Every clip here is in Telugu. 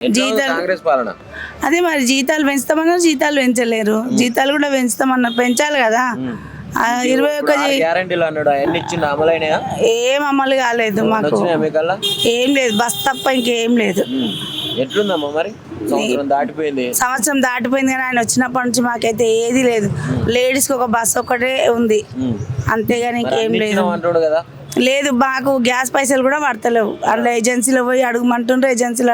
జీతాలు కాంగ్రెస్ పాలన అదే మరి జీతాలు పెంచుతామన్నారు, జీతాలు పెంచలేరు. జీతాలు కూడా పెంచుతామన్నారు, పెంచాలి కదా. 21 గ్యారంటీలు అన్నాడు, అవన్నీ ఇచ్చిండు, అమలైనయా? ఏం అమలు కాలేదు మాకు, మీకల్లా ఏం లేదు. బస్ తప్ప ఇంకేం లేదు. ఎట్లుందమ్మా మరి? సంవత్సరం దాటిపోయింది. సంవత్సరం దాటిపోయింది కానీ ఆయన వచ్చినప్పటి నుంచి మాకైతే ఏది లేదు. లేడీస్కి ఒక బస్ ఒకటే ఉంది, అంతేగాని ఇంకేం లేదు. అంటాడు కదా. లేదు, మాకు గ్యాస్ పైసలు కూడా పడతలేవు. అందులో ఏజెన్సీలో పోయి అడగమంటుండ్రు. ఏజెన్సీలో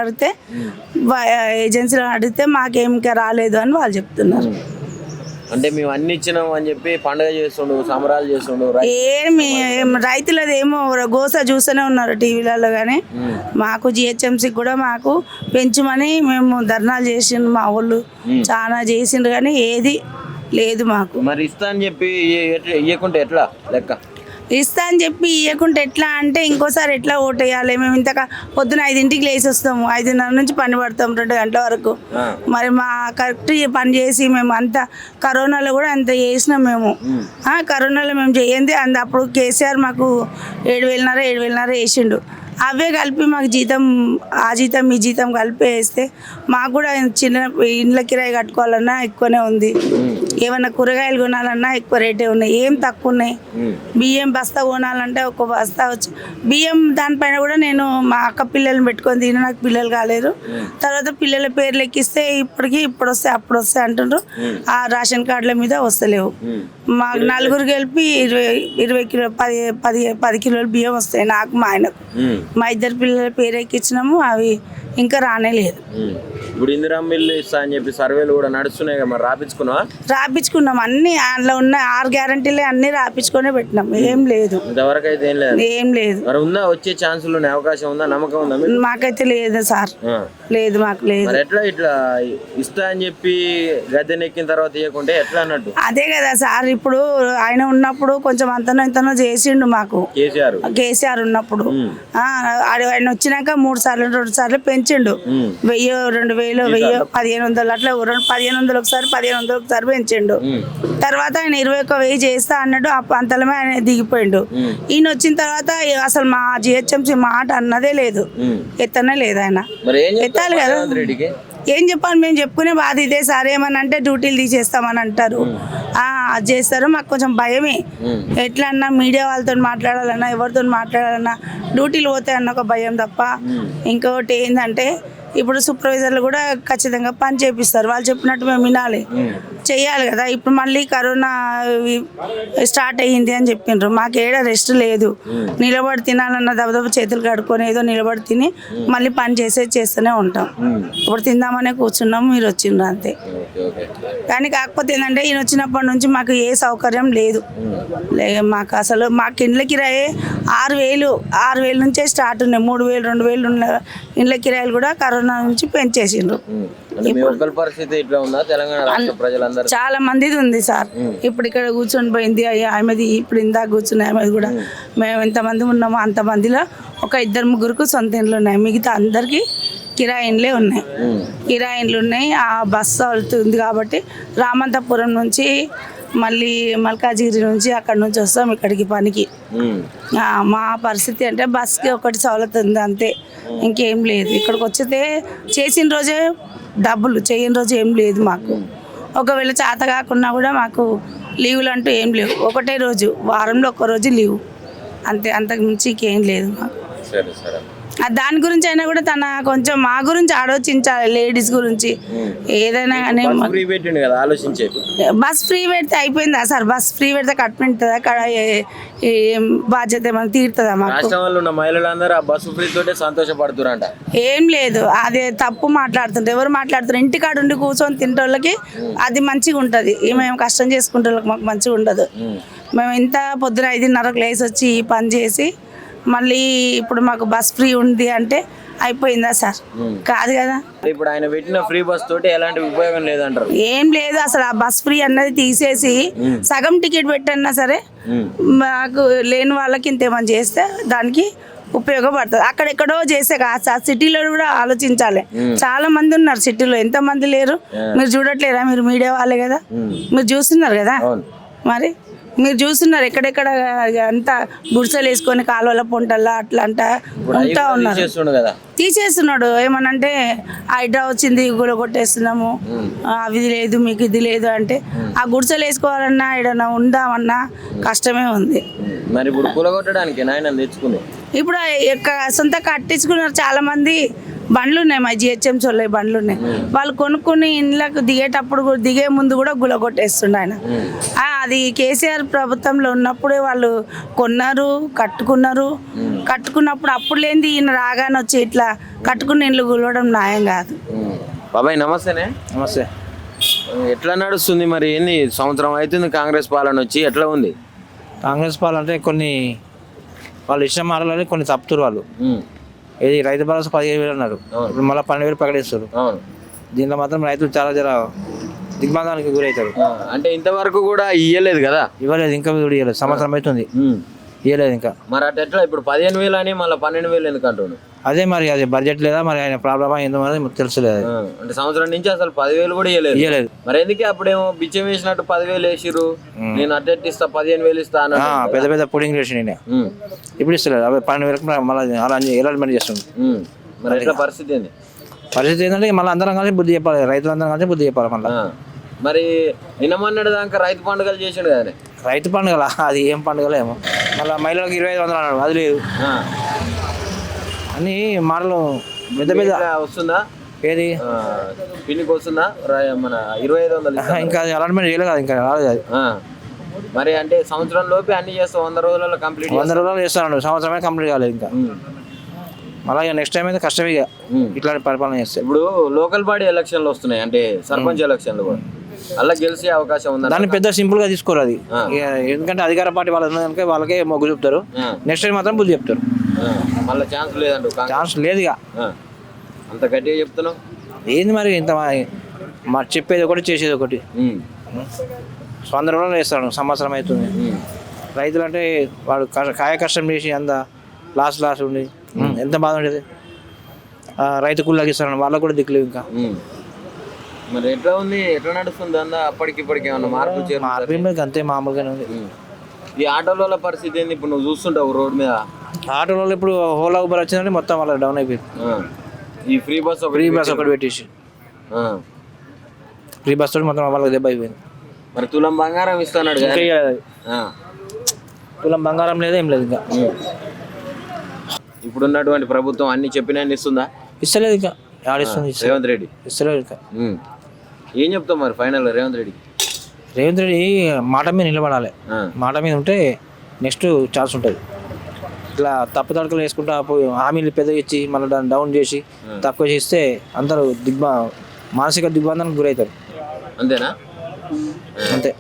అడిగితే మాకేం ఇంకా రాలేదు అని వాళ్ళు చెప్తున్నారు. అంటే మేము అన్ని ఇచ్చినాం అని చెప్పి పండుగ చేస్తుండు, సంబరాలు చేస్తుండు. ఏమి రైతులది ఏమో గోస చూస్తూనే ఉన్నారు టీవీలలో. కానీ మాకు జిహెచ్ఎంసీకి కూడా మాకు పెంచమని మేము ధర్నాలు చేసిండు, మా వాళ్ళు చాలా చేసిండ్రు కానీ ఏది లేదు మాకు. మరి ఇస్తా అని చెప్పి ఇవ్వకుంటే ఎట్లా లెక్క? ఇస్తా అని చెప్పి ఇవ్వకుంటే ఎట్లా అంటే ఇంకోసారి ఎట్లా ఓటు వేయాలి? మేము ఇంతక పొద్దున 5ంటికి లేచి వస్తాము, 5:30 నుంచి పని పడతాం 2 గంటల వరకు. మరి మా కరెక్ట్ పని చేసి మేము అంత కరోనాలో కూడా అంత చేసినాం మేము. కరోనాలో మేము చేయండి అప్పుడు కేసీఆర్ మాకు 7,500 వేసిండు. అవే కలిపి మాకు జీతం, ఆ జీతం ఈ జీతం కలిపి వేస్తే మాకు కూడా చిన్న ఇండ్ల కిరాయి కట్టుకోవాలన్నా ఎక్కువనే ఉంది. ఏమన్నా కూరగాయలు కొనాలన్నా ఎక్కువ రేటే ఉన్నాయి, ఏం తక్కువ ఉన్నాయి. బియ్యం బస్తా కొనాలంటే ఒక బస్తా వచ్చి బియ్యం దానిపైన కూడా నేను మా అక్క పిల్లల్ని పెట్టుకొని తిని నాకు పిల్లలు కాలేరు. తర్వాత పిల్లల పేర్లు ఎక్కిస్తే ఇప్పుడు వస్తాయి అప్పుడు వస్తాయి అంటుండ్రు. ఆ రేషన్ కార్డుల మీద వస్తలేవు. మాకు 4 కలిపి 20 కిలో 10 కిలోలు బియ్యం వస్తాయి నాకు, మా ఆయనకు. మా 2 పిల్లల పేరు ఎక్కించినాము, అవి ఇంకా రానేలేదు. ఇప్పుడు ఇందిరమ్మ ఇల్లు ఇస్తా అని చెప్పి సర్వేలు కూడా నడుస్తున్నాయి కదా, మరి రాపించుకున్నాం అన్ని. అందులో ఉన్న 6 గ్యారంటీలే అన్ని రాపించుకునే పెట్టినాం, ఏం లేదు ఇంతవరకు అయితే ఏం లేదు. మరి ఉందా వచ్చే ఛాన్సులు ఉన్నాయి, అవకాశం ఉందా, నమ్మకం ఉందా? మాకైతే లేదు సార్, లేదు, మాకు లేదు. ఎట్లా ఇట్లా ఇస్తా అని చెప్పి గద్దెనెక్కిన తర్వాత ఇవ్వకుంటే ఎట్లా అన్నట్టు? అదే కదా సార్, ఇప్పుడు ఆయన ఉన్నప్పుడు కొంచెం అంతనో ఇంతనో చేసిండు మాకు. కేసీఆర్ ఉన్నప్పుడు ఆయన వచ్చినాక 3 సార్లు 2 సార్లు పెంచిండు. 1000, 2000, 1500 అట్లా 1500 ఒకసారి 1500 ఒకసారి పెంచిండు. తర్వాత ఆయన 21,000 చేస్తా అన్నాడు, అంతలమే ఆయన దిగిపోయిండు. ఈయన వచ్చిన తర్వాత అసలు మా జిహెచ్ఎంసీ మాట అన్నదే లేదు, ఎత్తనే లేదు. ఆయన ఎత్తాలి కదా. ఏం చెప్పాలి, మేము చెప్పుకునే బాధ ఇదే సార్. ఏమని అంటే డ్యూటీలు తీసేస్తామని అంటారు, అది చేస్తారు. మాకు కొంచెం భయమే. ఎట్లా అన్నా మీడియా వాళ్ళతో మాట్లాడాలన్నా, ఎవరితో మాట్లాడాలన్నా డ్యూటీలు పోతాయి అన్న ఒక భయం తప్ప ఇంకొకటి ఏంటంటే, ఇప్పుడు సూపర్వైజర్లు కూడా ఖచ్చితంగా పని చేపిస్తారు, వాళ్ళు చెప్పినట్టు మేము వినాలి, చెయ్యాలి కదా. ఇప్పుడు మళ్ళీ కరోనా స్టార్ట్ అయ్యింది అని చెప్పిండ్రు, మాకు ఏడా రెస్ట్ లేదు. నిలబడి తినాలన్న దెబ్బ చేతులు కడుక్కొని ఏదో నిలబడి తిని మళ్ళీ పని చేస్తూనే ఉంటాం. ఇప్పుడు తిందామనే కూర్చున్నాం, మీరు వచ్చిండ్రు అంతే. కానీ కాకపోతే ఏంటంటే ఈయన వచ్చినప్పటి నుంచి మాకు ఏ సౌకర్యం లేదు. మాకు అసలు మాకు ఇండ్ల కిరాయే 6,000 నుంచే స్టార్ట్ ఉన్నాయి. 3,000, 2,000 ఉన్న ఇండ్ల కిరాయిలు కూడా కరోనా నుంచి పెంచేసిండ్రు. చాలా మందిది ఉంది సార్. ఇప్పుడు ఇక్కడ కూర్చొని పోయింది ఆమెది, ఇప్పుడు ఇందాక కూర్చున్న ఆమెది కూడా. మేము ఎంతమంది ఉన్నామో అంతమందిలో ఒక 2-3 సొంత ఇండ్లు ఉన్నాయి, మిగతా అందరికీ కిరాయి ఇండ్లే ఉన్నాయి. కిరాయి ఇండ్లు ఉన్నాయి. ఆ బస్సు వెళ్తుంది కాబట్టి రామంతపురం నుంచి మళ్ళీ మల్కాజిగిరి నుంచి అక్కడ నుంచి వస్తాం ఇక్కడికి పనికి. మా పరిస్థితి అంటే బస్కి ఒకటి సౌలత్ ఉంది అంతే, ఇంకేం లేదు. ఇక్కడికి వచ్చితే చేసిన రోజే డబ్బులు, చేయని రోజు ఏం లేదు మాకు. ఒకవేళ చేత కాకున్నా కూడా మాకు లీవులు అంటూ ఏం లేవు. ఒకటే రోజు, వారంలో 1 రోజు లీవు అంతే, అంతకు మించి ఇంకేం లేదు మాకు. దాని గురించి అయినా కూడా తన కొంచెం మా గురించి ఆలోచించాలి, లేడీస్ గురించి ఏదైనా కానీ. బస్ ఫ్రీ పెడితే అయిపోయిందా సార్? బస్ ఫ్రీ పెడితే కట్టుకుంటుందా? అక్కడ బాధ్యత ఏమైనా తీరుతుందా మాకు? ఏం లేదు, అదే తప్పు మాట్లాడుతుంటారు. ఎవరు మాట్లాడుతారు? ఇంటికాడ ఉండి కూర్చొని తింటోళ్ళకి అది మంచిగా ఉంటుంది, మేము కష్టం చేసుకుంటే మాకు మంచిగా ఉండదు. మేము ఇంత పొద్దున 5:30కు లేసి వచ్చి ఈ పని చేసి మళ్ళీ ఇప్పుడు మాకు బస్ ఫ్రీ ఉంది అంటే అయిపోయిందా సార్? కాదు కదా. ఇప్పుడు ఆయన పెట్టిన ఫ్రీ బస్ తోటి ఎలాంటి ఉపయోగం లేదంటారు? ఏం లేదు అసలు. ఆ బస్ ఫ్రీ అన్నది తీసేసి సగం టికెట్ పెట్టన్నా సరే మాకు లేని వాళ్ళకి ఇంతేమని చేస్తే దానికి ఉపయోగపడుతుంది. అక్కడెక్కడో చేసే కాదు సార్, సిటీలో కూడా ఆలోచించాలి. చాలా మంది ఉన్నారు సిటీలో, ఎంతమంది లేరు? మీరు చూడట్లేరా? మీరు మీడియా వాళ్ళే కదా, మీరు చూస్తున్నారు కదా. మరి మీరు చూస్తున్నారు ఎక్కడెక్కడ అంతా గుడిసెలు వేసుకొని కాలువల పొంటల్లా అట్లా అంట ఉంటా ఉన్నారు. చేస్తుండు కదా. తీసేస్తున్నాడు. ఏమనంటే హైడ్రా వచ్చింది కొట్టేస్తున్నాము, అవి లేదు మీకు ఇది లేదు అంటే ఆ గుడిసెలు వేసుకోవాలన్నా ఏడన్నా ఉందామన్నా కష్టమే ఉంది. మరి ఇప్పుడు కూలగొట్టడానికి నాయన తెచ్చుకుంది. ఇప్పుడు సొంత కట్టించుకున్నారు చాలా మంది. బండ్లు ఉన్నాయి, మా జిహెచ్ఎంసీ వాళ్ళ బండ్లు ఉన్నాయి. వాళ్ళు కొనుక్కుని ఇండ్లకు దిగేటప్పుడు దిగే ముందు కూడా గులగొట్టేస్తుండే ఆయన. అది కేసీఆర్ ప్రభుత్వంలో ఉన్నప్పుడే వాళ్ళు కొన్నారు, కట్టుకున్నప్పుడు అప్పుడు లేనిది ఈయన రాగానే వచ్చి ఇట్లా కట్టుకున్న ఇండ్లు గులవడం న్యాయం కాదు. బాబాయ్ నమస్తేనే. నమస్తే. ఎట్లా నడుస్తుంది మరి? ఏంది సంవత్సరం అవుతుంది కాంగ్రెస్ పాలన వచ్చి, ఎట్లా ఉంది? కాంగ్రెస్ పాలన అంటే కొన్ని వాళ్ళు ఇష్టం మాటలని కొన్ని తప్పుతారు వాళ్ళు. ఏది రైతు భరోసా 15,000 అన్నారు, ఇప్పుడు మళ్ళీ 12,000 ప్రకటిస్తారు. దీంట్లో మాత్రం రైతులు చాలా దిగ్బంధానికి గురవుతారు. అంటే ఇంతవరకు కూడా ఇయ్యలేదు కదా? ఇవ్వలేదు, ఇంకా కూడా ఇవ్వలేదు. సంవత్సరం అవుతుంది ఇవ్వలేదు ఇంకా. మరి అటు ఎట్లా ఇప్పుడు 15,000 అని మళ్ళీ 12,000 ఎందుకు అంటున్నాడు? అదే మరి అది బడ్జెట్ లేదా మరి ఆయన ప్రాబ్లమా ఏందో మరి తెలుసులేదు. అంటే సంవత్సరం నుంచి అసలు 10,000 కూడా ఇవ్వలేదు. మరి ఎందుకే అప్పుడేమో బిచ్చం వేసినట్టు 10,000 వేసిరు, నేను అటెట్ ఇస్తా 15,000 ఇస్తా అన్న పెద్ద పెద్ద పుడింగ్ వేసి నేను ఇప్పుడు ఇస్తలేదు. అవి 12,000 మళ్ళీ అలా అలాట్మెంట్ చేస్తుంది. మరి ఎట్లా పరిస్థితి ఏంది? పరిస్థితి ఏంటంటే మళ్ళీ అందరం కలిసి బుద్ధి చెప్పాలి, రైతులందరం కలిసి బుద్ధి చెప్పాలి. మళ్ళీ మరి నిన్నమన్నాడు దాకా రైతు పండుగలు చేసాడు కదా. రైతు పండుగల అది ఏం పండుగలు ఏమో, మళ్ళీ మహిళలకు 2,500 అన్నాడు, అది లేదు. అన్ని మాటలు పెద్ద పెద్ద వస్తుందా? ఏది పిన్నికి వస్తుందా మన 2,500? ఇంకా అది అలాట్మెంట్ చేయలేదు కదా, ఇంకా రాలేదు అది. మరి అంటే సంవత్సరం లోపే అన్ని చేస్తాం, 100 రోజులలో కంప్లీట్ 100 రోజులు చేస్తాను, సంవత్సరమే కంప్లీట్ కాలేదు ఇంకా. మళ్ళీ నెక్స్ట్ టైం అయితే కష్టమే ఇట్లాంటి పరిపాలన చేస్తే. ఇప్పుడు లోకల్ బాడీ ఎలక్షన్లు వస్తున్నాయి, అంటే సర్పంచ్ ఎలక్షన్లు కూడా, అలా గెలిచే అవకాశం ఉంది. దాన్ని పెద్ద సింపుల్ గా తీసుకోరు అది, ఎందుకంటే అధికార పార్టీ వాళ్ళు వాళ్ళకే మొగ్గు చూపుతారు. నెక్స్ట్ టైం మాత్రం బుద్ధి చెప్తారు. మళ్ళీ ఛాన్స్ లేదంట, ఛాన్స్ లేదు ఇక. అంత గట్టిగా చెప్తున్నావు ఏంది మరి ఇంత మా చెప్పేది ఒకటి చేసేది ఒకటి. 100 రోజులు వేస్తాడు, సంవత్సరం అవుతుంది. రైతులు అంటే వాడు కాయ కష్టం చేసి అంత లాస్ ఉండి ఎంత బాధ ఉండేది. రైతు కూలీకి ఇస్తాడు, వాళ్ళకు కూడా దిక్కులేవు ఇంకా. మరి ఎట్లా ఉంది, ఎట్లా నడుస్తుంది అందా? అప్పటికిప్పటికి ఏమన్నా మార్పు అంతే మామూలుగానే ఉంది. ఈ ఆటోల పరిస్థితి ఏంది ఇప్పుడు? నువ్వు చూస్తుంటావు రోడ్ మీద ఆటోలలో ఇప్పుడు ఓలా ఊబర్ వచ్చిందంటే మొత్తం వాళ్ళకి డౌన్ అయిపోయింది. ఈ ఫ్రీ బస్ ఒకటి పెట్టేసి ఫ్రీ బస్ తోటి మొత్తం వాళ్ళకి దెబ్బ అయిపోయింది. మరి తులం బంగారం ఇస్తున్నాడు, తులం బంగారం లేదా ఏం లేదు ఇంకా. ఇప్పుడున్నటువంటి ప్రభుత్వం అన్ని చెప్పినా ఇస్తుందా? ఇస్తలేదు ఇంకా. ఆడిస్తుంది రేవంత్ రెడ్డి ఇస్తలేదు ఇంకా. ఏం చెప్తావు మరి ఫైనల్ రేవంత్ రెడ్డి? రేవంత్ రెడ్డి మాట మీద నిలబడాలి. మాట మీద ఉంటే నెక్స్ట్ ఛాన్స్ ఉంటుంది. ఇట్లా తప్పుతడకలు వేసుకుంటా హామీలు పెద్దగా ఇచ్చి మళ్ళీ దాన్ని డౌన్ చేసి తక్కువ చేస్తే అందరూ మానసిక దిగ్బంధానికి గురవుతారు. అంతేనా? అంతే.